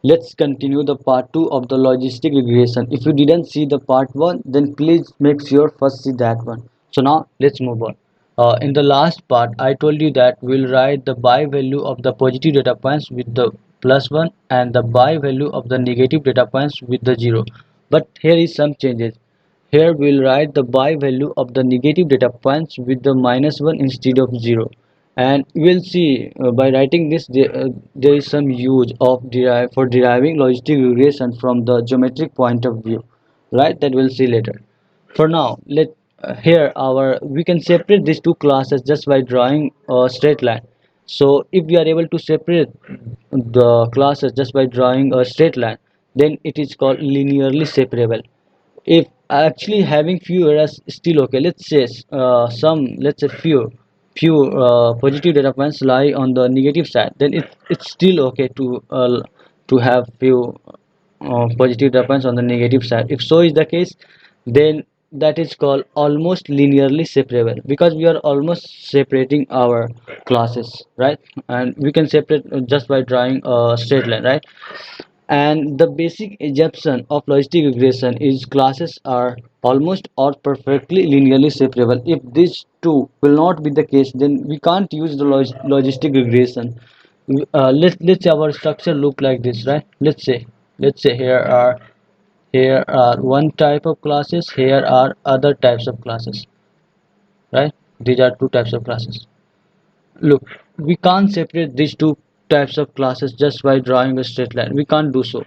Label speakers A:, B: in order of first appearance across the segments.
A: Let's continue the part 2 of the logistic regression. If you didn't see the part 1, then please make sure first see that one. So now let's move on. In the last part, I told you that we'll write the by value of the positive data points with the +1 and the by value of the negative data points with the 0. But here is some changes. Here we'll write the by value of the negative data points with the -1 instead of 0. And we'll see by writing this there is some use of deriving logistic regression from the geometric point of view, right? That we'll see later. For now, let here our we can separate these two classes just by drawing a straight line. So if we are able to separate the classes just by drawing a straight line, then it is called linearly separable. If actually having few errors is still okay, let's say let's say few positive data points lie on the negative side, then it's still okay to have few positive data points on the negative side. If so is the case, then that is called almost linearly separable, because we are almost separating our classes, right? And we can separate just by drawing a straight line, right? And the basic assumption of logistic regression is classes are almost or perfectly linearly separable. If these two will not be the case, then we can't use the logistic regression. Let's say our structure look like this, right? Let's say here are one type of classes, here are other types of classes, right? These are two types of classes. Look, we can't separate these two types of classes just by drawing a straight line. We can't do so,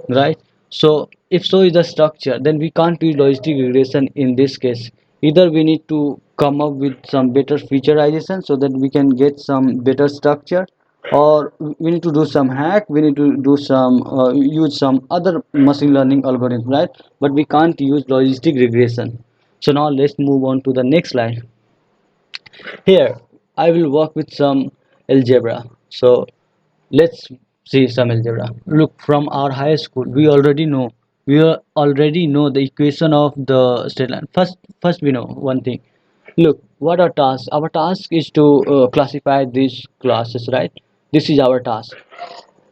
A: right? So if so is the structure, then we can't use logistic regression in this case. Either we need to come up with some better featureization so that we can get some better structure, or we need to do some hack, we need to do some use some other machine learning algorithm, right? But we can't use logistic regression. So now let's move on to the next slide. Here I will work with some algebra. So let's see some algebra. Look, from our high school we already know the equation of the straight line. First we know one thing. Look, what our task is to classify these classes, right? This is our task.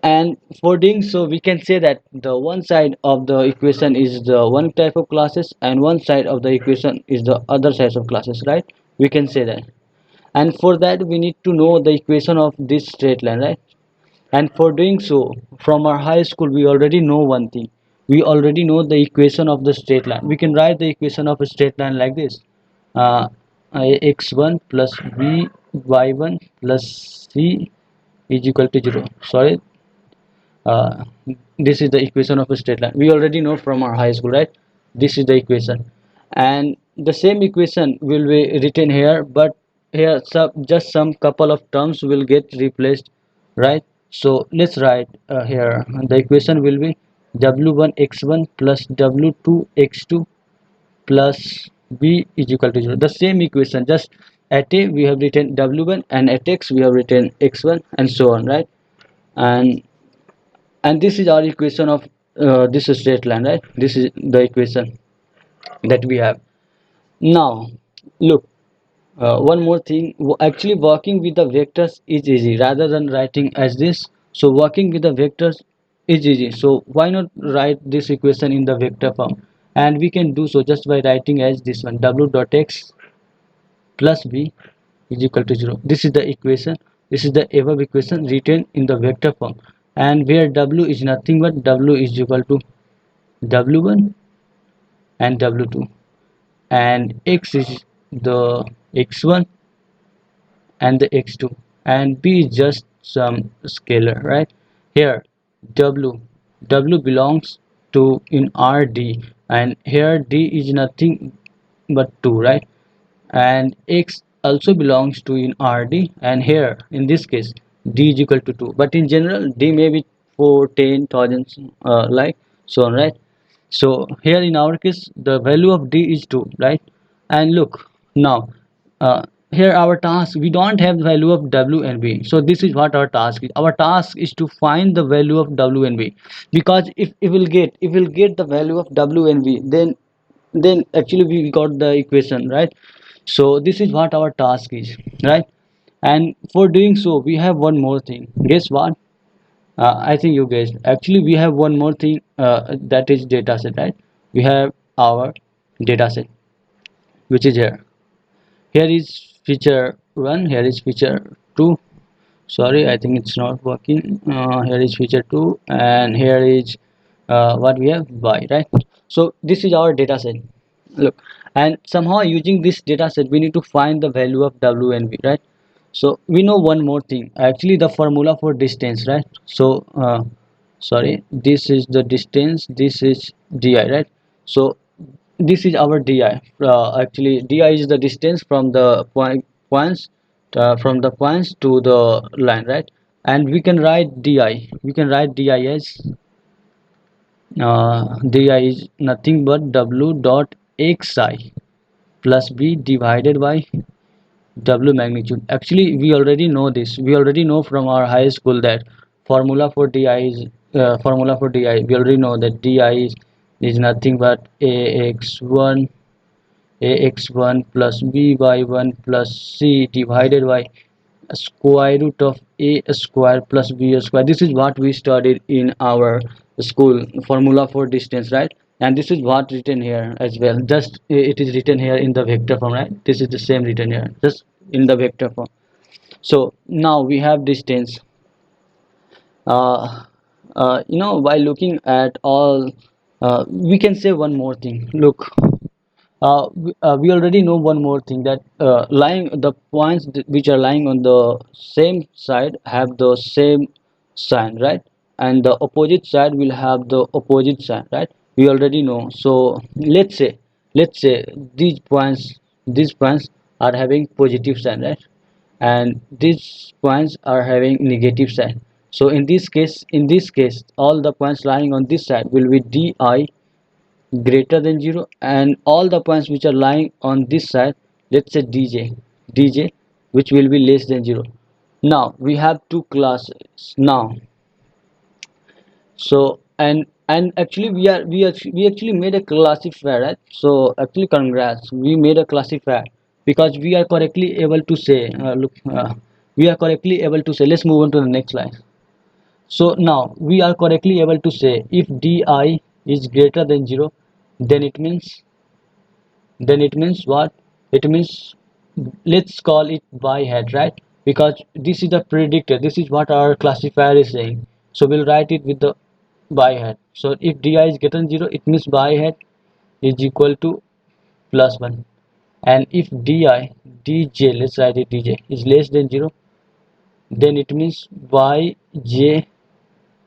A: And for doing so, we can say that the one side of the equation is the one type of classes and one side of the equation is the other sides of classes, right? We can say that. And for that we need to know the equation of this straight line, right? And for doing so, from our high school we already know one thing. We already know the equation of the straight line. We can write the equation of a straight line like this. uh, x1 plus b y1 plus c is equal to 0. Sorry, uh, this is the equation of a straight line. We already know from our high school, right? This is the equation, and the same equation will be written here, but here just some couple of terms will get replaced, right? So let's write here the equation will be w1 x1 plus w2 x2 plus b is equal to 0. The same equation, just at a we have written w1 and at x we have written x1 and so on, right? And and this is our equation of this straight line, right? This is the equation that we have. Now look, one more thing. Actually working with the vectors is easy rather than writing as this. So working with the vectors is easy, so why not write this equation in the vector form? And we can do so just by writing as this one, w dot x plus b is equal to 0. This is the equation. This is the above equation written in the vector form, and where w is nothing but w is equal to w1 and w2, and x is the x1 and the x2, and b is just some scalar, right? Here w belongs to in rd, and here d is nothing but 2, right? And x also belongs to in rd, and here in this case d is equal to 2, but in general d may be 4 10 thousands, like so on, right? So here in our case the value of d is 2, right? And look now, uh, here our task, we don't have the value of w and b. So this is what our task is. Our task is to find the value of w and b, because if we'll get the value of w and b, then actually we got the equation, right? So this is what our task is, right? And for doing so we have one more thing. Guess what? I think you guys actually we have one more thing, that is data set, right? We have our data set, which is here. Here is feature 1, here is feature 2. Sorry, I think it's not working. Here is feature 2, and here is what we have by, right? So this is our data set. Look, and somehow using this data set we need to find the value of w and v, right? So we know one more thing, actually the formula for distance, right? So sorry, this is the distance, this is di, right? So this is our di. Actually di is the distance from the points, from the points to the line, right? And we can write di, we can write di as di is nothing but w dot xi plus b divided by w magnitude. Actually we already know this, we already know from our high school that formula for di is, formula for di we already know that di is nothing but ax1 ax1 plus b by 1 plus c divided by square root of a square plus b square. This is what we studied in our school, formula for distance, right? And this is what written here as well, just it is written here in the vector form, right? This is the same written here, just in the vector form. So now we have distance. uh, by looking at all, we can say one more thing. Look, we already know one more thing, that lying the points which are lying on the same side have the same sign, right? And the opposite side will have the opposite sign, right? We already know. So let's say these points are having positive sign, right? And these points are having negative sign. So in this case all the points lying on this side will be di greater than 0, and all the points which are lying on this side, let's say dj, which will be less than 0. Now we have two classes now. So and actually we actually made a classifier, right? So actually congrats, we made a classifier, because we are correctly able to say, look, we are correctly able to say, let's move on to the next slide. So now we are correctly able to say if di is greater than 0, then it means what? It means, let's call it by head, right? Because this is the predictor, this is what our classifier is saying. So we'll write it with the by head. So if di is greater than 0, it means by head is equal to plus 1. And if dj, let's write it dj, is less than 0, then it means by j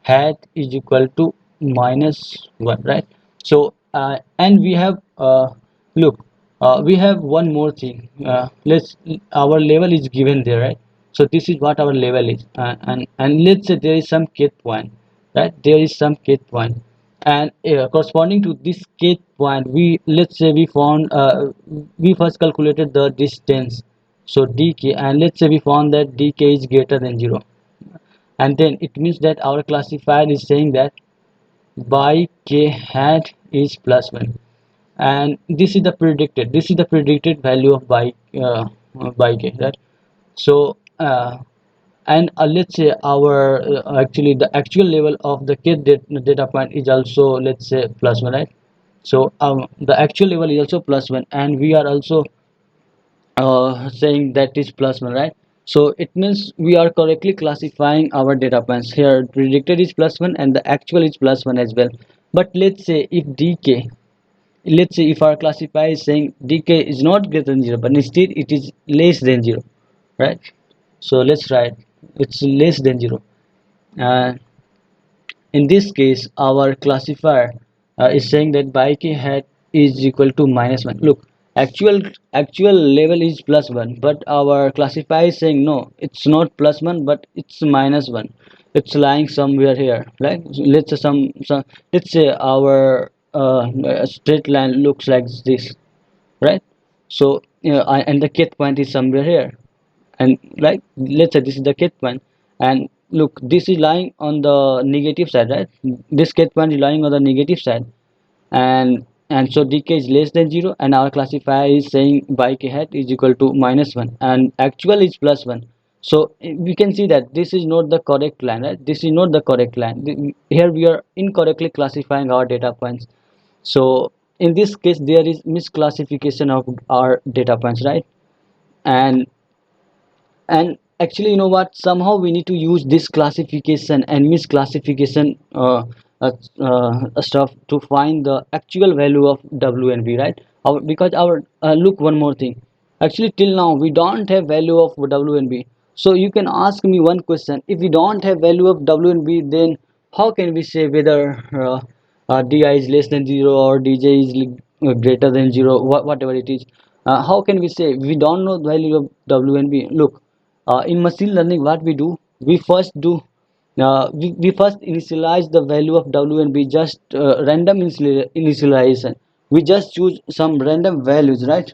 A: hat is equal to -1, right? So and we have, look, we have one more thing. Let's Our level is given there, right? So this is what our level is, and let's say there is some kth point, right? There is some kth point, and corresponding to this kth point, we, let's say, we first calculated the distance, so dk, and let's say we found that dk is greater than 0, and then it means that our classifier is saying that by k hat is plus 1, and this is the predicted value of by k, right? So and let's say our, actually the actual level of the k data point is also, let's say, plus 1, right? So the actual level is also plus 1, and we are also saying that is plus 1, right? So it means we are correctly classifying our data points. Here predicted is plus 1 and the actual is plus 1 as well. But let's say if dk, let's say if our classifier is saying dk is not greater than 0, but instead it is less than 0, right? So let's write it's less than 0. And in this case our classifier is saying that by k hat is equal to -1. Look, actual level is plus 1, but our classifier is saying no, it's not plus 1 but it's -1. It's lying somewhere here, right? Let's say let's say our straight line looks like this, right? So and the kth point is somewhere here, and like, let's say this is the kth point, and look, this is lying on the negative side, right? This kth point is lying on the negative side, and so dk is less than 0, and our classifier is saying by k hat is equal to -1, and actual is plus 1. So we can see that this is not the correct line, right? This is not the correct line. Here we are incorrectly classifying our data points. So in this case there is misclassification of our data points, right? And and actually, you know what, somehow we need to use this classification and misclassification stuff to find the actual value of WNB, right? Because our look, one more thing, actually till now we don't have value of WNB. So you can ask me one question: if we don't have value of WNB, then how can we say whether DI is less than 0 or DJ is greater than 0, whatever it is? How can we say we don't know the value of WNB? Look, in machine learning, what we do, we first initialize the value of WNB, just random initialization. We just choose some random values, right?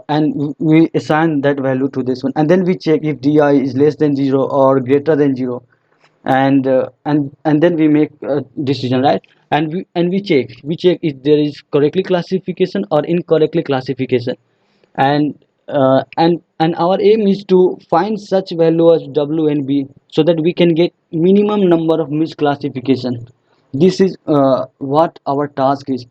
A: And we assign that value to this one, and then we check if DI is less than 0 or greater than 0. And then we make a decision, right? And we check if there is correctly classification or incorrectly classification. And our aim is to find such value as WNB, so that we can get minimum number of misclassification. This is what our task is.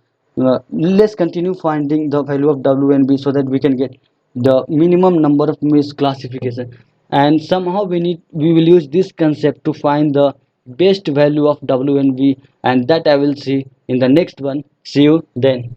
A: Let's continue finding the value of WNB so that we can get the minimum number of misclassification. And somehow we will use this concept to find the best value of WNB, and that I will see in the next one. See you then.